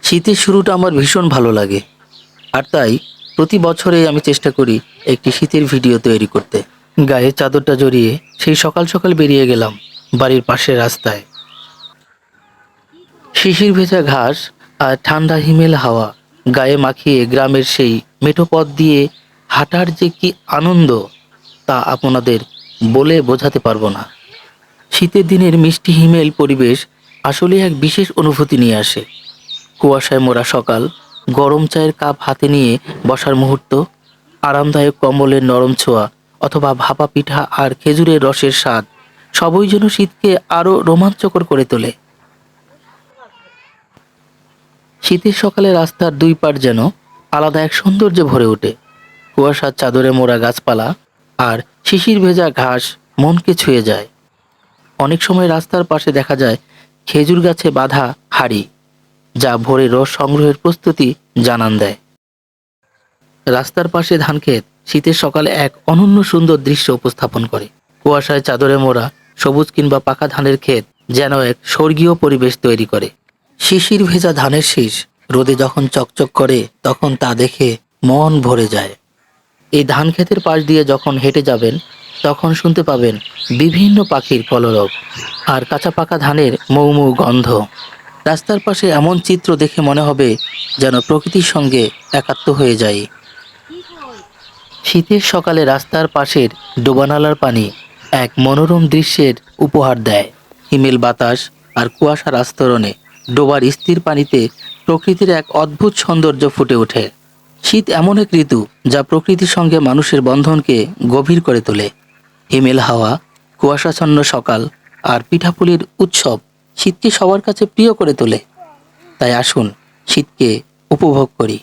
শীতের শুরুটা আমার ভীষণ ভালো লাগে, আর তাই প্রতি বছরেই আমি চেষ্টা করি একটি শীতের ভিডিও তৈরি করতে। গায়ে চাদরটা জড়িয়ে সেই সকাল সকাল বেরিয়ে গেলাম বাড়ির পাশের রাস্তায়। শিশির ভেজা ঘাস আর ঠান্ডা হিমেল হাওয়া গায়ে মাখিয়ে গ্রামের সেই মেঠো পথ দিয়ে হাঁটার যে কি আনন্দ, তা আপনাদের বলে বোঝাতে পারবো না। শীতের দিনের মিষ্টি হিমেল পরিবেশ আসলে এক বিশেষ অনুভূতি নিয়ে আসে। কুয়াশায় মোড়া সকাল, গরম চায়ের কাপ হাতে নিয়ে বসার মুহূর্ত, আরামদায়ক কম্বলের নরম ছোঁয়া অথবা ভাপা পিঠা আর খেজুরের রসের স্বাদ সবই যেন শীতকে আরো রোমাঞ্চকর করে তোলে। শীতের সকালে রাস্তার দুই পার যেন আলাদা এক সৌন্দর্যে ভরে ওঠে। কুয়াশার চাদরে মোড়া গাছপালা আর শিশির ভেজা ঘাস মনকে ছুঁয়ে যায়। অনেক সময় রাস্তার পাশে দেখা যায় খেজুর গাছে বাঁধা হাড়ি, যা ভোরে রস সংগ্রহের প্রস্তুতি জানান দেয়। রাস্তার পাশে ধানক্ষেত শীতের সকালে এক অনন্য সুন্দর দৃশ্য উপস্থাপন করে। কুয়াশায় চাদরে মোড়া সবুজ কিংবা পাকা ধানের ক্ষেত যেন এক স্বর্গীয় পরিবেশ তৈরি করে। শিশির ভেজা ধানের শীষ রোদে যখন চকচক করে তখন তা দেখে মন ভরে যায়। এই ধান ক্ষেতের পাশ দিয়ে যখন হেঁটে যাবেন তখন শুনতে পাবেন বিভিন্ন পাখির কলরব আর কাঁচা পাকা ধানের মৌ মৌ গন্ধ। রাস্তার পাশে এমন চিত্র দেখে মনে হবে যেন প্রকৃতির সঙ্গে একাত্ম হয়ে যায়। শীতের সকালে রাস্তার পাশের ডোবানালার পানি এক মনোরম দৃশ্যের উপহার দেয়। হিমেল বাতাস আর কুয়াশার আস্তরণে ডোবার স্থির পানিতে প্রকৃতির এক অদ্ভুত সৌন্দর্য ফুটে ওঠে। শীত এমন এক ঋতু যা প্রকৃতির সঙ্গে মানুষের বন্ধনকে গভীর করে তোলে। হিমেল হাওয়া, কুয়াশাচ্ছন্ন সকাল আর পিঠাপুলির উৎসব শীতকে সবার কাছে প্রিয় করে তোলে। তাই আসুন শীতকে উপভোগ করি।